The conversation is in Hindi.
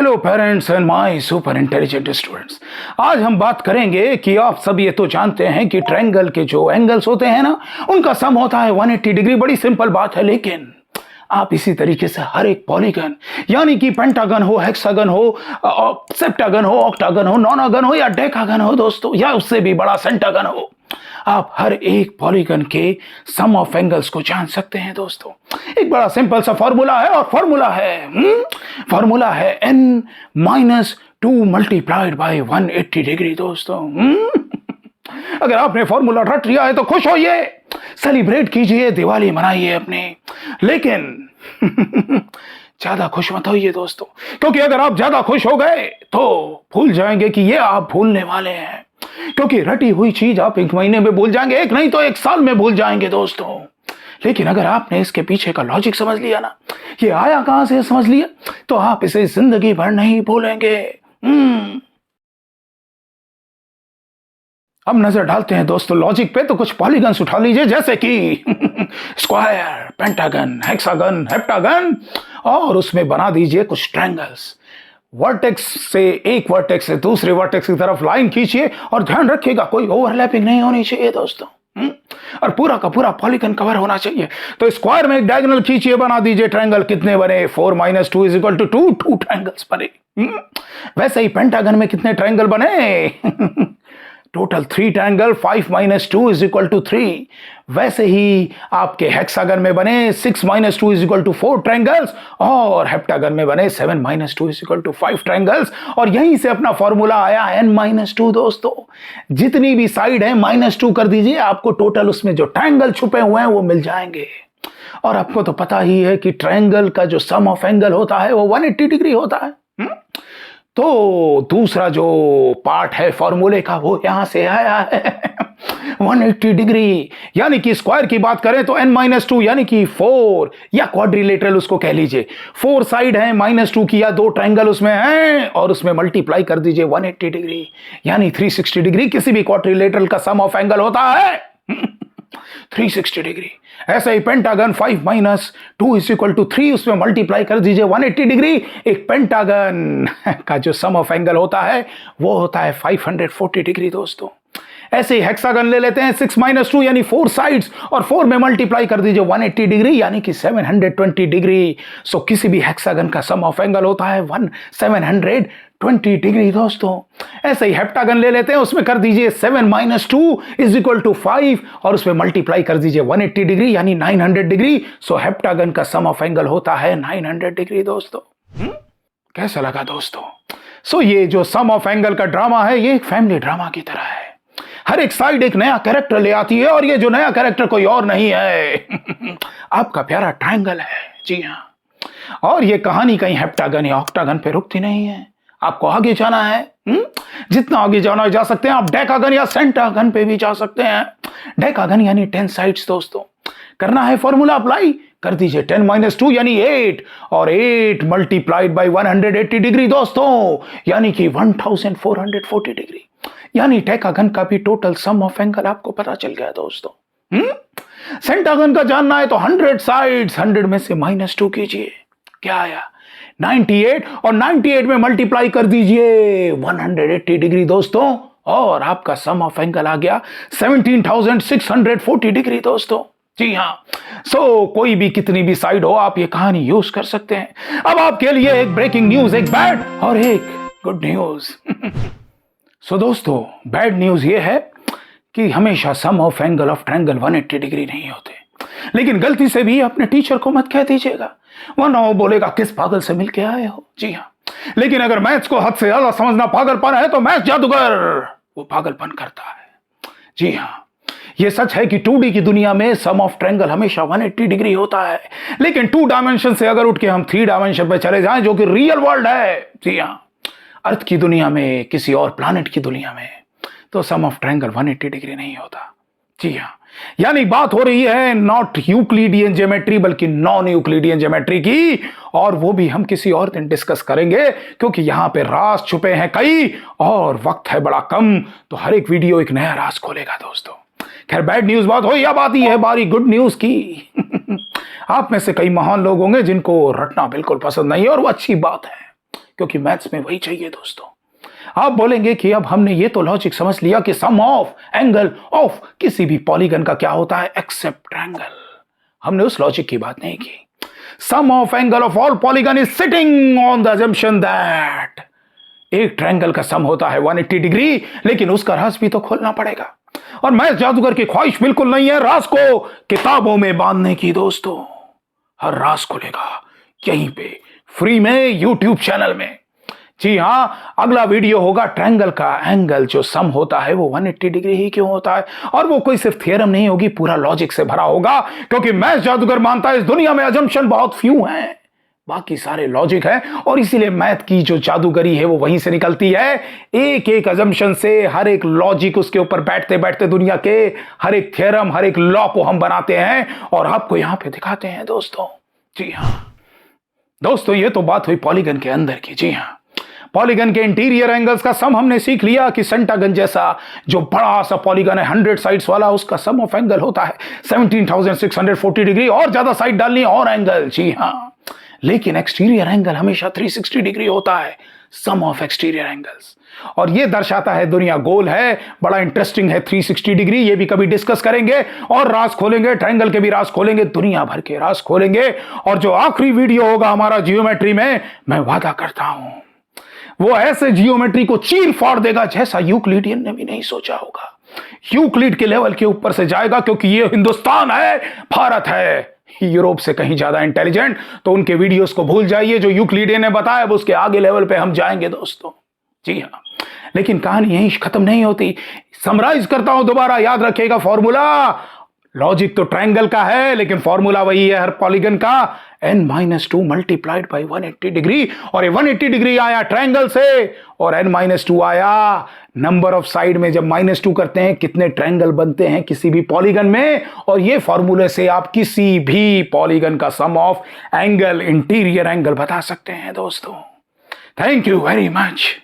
Hello parents and my super intelligent students. आज हम बात करेंगे कि आप सब ये तो जानते हैं कि ट्रायंगल के जो एंगल्स होते हैं ना, उनका सम होता है 180 डिग्री। बड़ी सिंपल बात है, लेकिन आप इसी तरीके से हर एक पॉलीगन यानी कि पेंटागन हो, हेक्सागन हो, सेप्टागन हो, ऑक्टागन हो, नॉनागन हो या डेकागन हो दोस्तों, या उससे भी बड़ा सेंटागन हो, आप हर एक पॉलीगन के सम ऑफ एंगल्स को जान सकते हैं दोस्तों। एक बड़ा सिंपल सा फॉर्मूला है, और फॉर्मूला है n-2 मल्टीप्लाइड बाय 180 डिग्री दोस्तों। अगर आपने फॉर्मूला रट लिया है तो खुश होइए, सेलिब्रेट कीजिए, दिवाली मनाइए अपने, लेकिन ज्यादा खुश मत होइए दोस्तों, क्योंकि अगर आप ज्यादा खुश हो गए तो भूल जाएंगे कि ये आप भूलने वाले हैं। क्योंकि रटी हुई चीज आप एक महीने में भूल जाएंगे, एक नहीं तो एक साल में भूल जाएंगे दोस्तों। लेकिन अगर आपने इसके पीछे का लॉजिक समझ लिया ना, ये आया कहां से समझ लिया, तो आप इसे जिंदगी भर नहीं भूलेंगे। अब नजर डालते हैं दोस्तों लॉजिक पे, तो कुछ पॉलीगन्स उठा लीजिए, जैसे कि स्क्वायर, पेंटागन, हेक्सागन, हेप्टागन, और उसमें बना दीजिए कुछ ट्रायंगल्स। वर्टेक्स से एक वर्टेक्स से दूसरे वर्टेक्स की तरफ लाइन खींचिए, और ध्यान रखिएगा कोई ओवरलैपिंग नहीं होनी चाहिए दोस्तों, और पूरा का पूरा पॉलीगन कवर होना चाहिए। तो स्क्वायर में एक डायगोनल खींचिए, बना दीजिए ट्रायंगल। कितने बने? 4 - 2 = 2, 2 ट्रायंगल्स बने। वैसे ही पेंटागन में कितने ट्रायंगल बने? Total 3 triangle, 5 - 2 = 3। वैसे ही आपके हेक्सागन में बने 6 - 2 = 4 ट्रायंगल्स, और हेप्टागन में बने 7 - 2 = 5 ट्रायंगल्स। और यहीं से अपना फॉर्मूला आया n-2 दोस्तों। जितनी भी साइड है -2 कर दीजिए, आपको टोटल उसमें जो ट्रायंगल छुपे हुए हैं वो मिल जाएंगे। और आपको तो पता ही है कि ट्रायंगल का जो सम ऑफ एंगल होता है वो 180 डिग्री होता है। तो दूसरा जो पार्ट है फॉर्मूले का वो यहां से आया है 180 डिग्री। यानी कि स्क्वायर की बात करें तो n-2 यानी कि 4, या क्वाड्रिलेटरल उसको कह लीजिए। 4 साइड है -2 की, या 2 ट्रायंगल उसमें हैं, और उसमें मल्टीप्लाई कर दीजिए 180 डिग्री यानी 360 डिग्री। किसी भी क्वाड्रिलेटरल का सम ऑफ एंगल होता है 360 डिग्री। ऐसे ही पेंटागन 5 - 2 = 3, उसमें मल्टीप्लाई कर दीजिए 180 डिग्री। एक पेंटागन का जो सम ऑफ एंगल होता है वो होता है 540 डिग्री दोस्तों। ऐसे ही हेक्सागन ले लेते हैं 6 - 2 यानी 4 साइड्स, और 4 में मल्टीप्लाई कर दीजिए 180 डिग्री यानी कि 720 डिग्री। सो किसी भी हेक्सागन का सम ऑफ एंगल होता है 720 डिग्री दोस्तों। ऐसे ही हेप्टागन ले लेते हैं, उसमें कर दीजिए 7 - 2 = 5, और उसमें मल्टीप्लाई कर दीजिए 180 डिग्री यानी 900 डिग्री। सो हेप्टागन का सम ऑफ एंगल होता है 900 डिग्री दोस्तों। कैसा लगा दोस्तों? सो ये जो सम ऑफ एंगल का ड्रामा है, ये एक फैमिली ड्रामा की तरह है। हर एक साइड एक नया कैरेक्टर ले आती है, और ये जो नया कैरेक्टर कोई और नहीं है आपका प्यारा ट्रायंगल है। जी हाँ, और ये कहानी कहीं हेप्टागन या ऑक्टागन पे रुकती नहीं है। आपको आगे जाना है, जितना आगे जाना जा सकते हैं आप डेकागन या सेंटागन पे भी जा सकते हैं। डेकागन यानी 10 साइड्स दोस्तों। करना है फॉर्मूला अप्लाई, कर दीजिए 10 - 2 यानी 8, और 8 मल्टीप्लाइड बाय 180 डिग्री दोस्तों, यानी कि 1440 डिग्री। यानी डेकागन का भी टोटल सम ऑफ एंगल आपको पता चल गया दोस्तों। सेंटागन का जानना है तो 100 साइड्स, 100 में से -2 कीजिए, क्या आया? 98, और 98 में मल्टीप्लाई कर दीजिए 180 डिग्री दोस्तों, और आपका सम ऑफ एंगल आ गया 17,640 डिग्री दोस्तों। जी हाँ, सो कोई भी कितनी भी साइड हो, आप ये कहानी यूज कर सकते हैं। अब आपके लिए एक ब्रेकिंग न्यूज, एक बैड और एक गुड न्यूज। सो दोस्तों, बैड न्यूज ये है कि हमेशा sum of angle of triangle 180 degree नहीं होते। लेकिन गलती से भी अपने टीचर को मत कह दीजिएगा, वरना वो बोलेगा किस पागल से मिलके आए हो। जी हाँ, लेकिन अगर मैथ्स को हद से ज्यादा समझना पागलपन है तो मैथ्स जादूगर वो पागलपन करता है। जी हाँ, ये सच है कि 2D की दुनिया में सम ऑफ ट्रायंगल हमेशा 180 डिग्री होता है, लेकिन 2 डायमेंशन से अगर उठ के हम 3 डायमेंशन पे चले जाएं, जो कि रियल वर्ल्ड है, जी हाँ, अर्थ की दुनिया में, किसी और प्लैनेट की दुनिया में, तो सम ऑफ ट्रायंगल 180 डिग्री नहीं होता। जी हाँ, यानी बात हो रही है नॉट यूक्लिडियन ज्योमेट्री बल्कि नॉन यूक्लिडियन ज्योमेट्री की, और वो भी हम किसी और दिन डिस्कस करेंगे, क्योंकि यहां पे राज छुपे हैं कई और वक्त है बड़ा कम, तो हर एक वीडियो एक नया राज खोलेगा दोस्तों। खैर, बैड न्यूज बात हो, अब आती है बारी गुड न्यूज की। आप में से कई महान लोग होंगे जिनको रटना बिल्कुल पसंद नहीं है, और वो अच्छी बात है, क्योंकि मैथ्स में वही चाहिए दोस्तों। आप बोलेंगे कि अब हमने ये तो लॉजिक समझ लिया कि सम ऑफ एंगल ऑफ किसी भी पॉलीगन का क्या होता है, एक्सेप्ट ट्रायंगल। हमने उस लॉजिक की बात नहीं की। Sum of angle of all polygon is sitting on the assumption that एक ट्रायंगल का सम होता है 180 डिग्री, लेकिन उसका राज भी तो खोलना पड़ेगा। और मैं जादूगर की ख्वाहिश बिल्कुल नहीं है राज को किताबों में बांधने की दोस्तों। हर राज खुलेगा यहीं पे फ्री में यूट्यूब चैनल में। जी हां, अगला वीडियो होगा ट्रायंगल का एंगल जो सम होता है वो 180 डिग्री ही क्यों होता है, और वो कोई सिर्फ थियरम नहीं होगी, पूरा लॉजिक से भरा होगा, क्योंकि मैं जादूगर मानता है इस दुनिया में अजम्पशन बहुत फ्यू हैं, बाकी सारे लॉजिक है। और इसीलिए मैथ की जो जादूगरी है वो वहीं से निकलती है, एक एक अजम्पशन से, हर एक लॉजिक उसके ऊपर बैठते बैठते दुनिया के हर एक थ्योरम, हर एक लॉ को हम बनाते हैं और आपको यहां पे दिखाते हैं दोस्तों। जी हां दोस्तों, ये तो बात हुई पॉलीगन के अंदर की। जी हां, पॉलीगन के इंटीरियर एंगल्स का सम हमने सीख लिया कि सेंटागन जैसा जो बड़ा सा पॉलीगन है 100 साइड्स वाला, उसका सम ऑफ एंगल होता है 17,640 डिग्री। और ज्यादा साइड डालनी और एंगल। जी हां, लेकिन एक्सटीरियर एंगल हमेशा 360 डिग्री होता है, सम ऑफ एक्सटीरियर एंगल्स। और यह दर्शाता है दुनिया गोल है, बड़ा इंटरेस्टिंग है 360 डिग्री। ये भी कभी डिस्कस करेंगे और राज खोलेंगे, ट्रायंगल के भी राज खोलेंगे, दुनिया भर के राज खोलेंगे। और जो आखिरी वीडियो होगा हमारा जियोमेट्री में, मैं वादा करता हूं वो ऐसे जियोमेट्री को चीर फाड़ देगा जैसा यूक्लिडियन ने भी नहीं सोचा होगा। यूक्लिड के लेवल के ऊपर से जाएगा, क्योंकि ये हिंदुस्तान है, भारत है यूरोप से कहीं ज्यादा इंटेलिजेंट। तो उनके वीडियोस को भूल जाइए, जो यूक्लिडियन ने बताया अब उसके आगे लेवल पे हम जाएंगे दोस्तों। जी हां, लेकिन कहानी यहीं खत्म नहीं होती। समराइज करता हूं दोबारा, याद रखिएगा फॉर्मूला। लॉजिक तो ट्रायंगल का है, लेकिन फॉर्मूला वही है हर पॉलीगन का, n-2 मल्टीप्लाइड बाई 180 डिग्री। और ये 180 डिग्री आया ट्रायंगल से, और n-2 आया नंबर ऑफ साइड में। जब -2 करते हैं कितने ट्रायंगल बनते हैं किसी भी पॉलीगन में, और ये फॉर्मूले से आप किसी भी पॉलीगन का सम ऑफ एंगल, इंटीरियर एंगल बता सकते हैं दोस्तों। Thank you very much.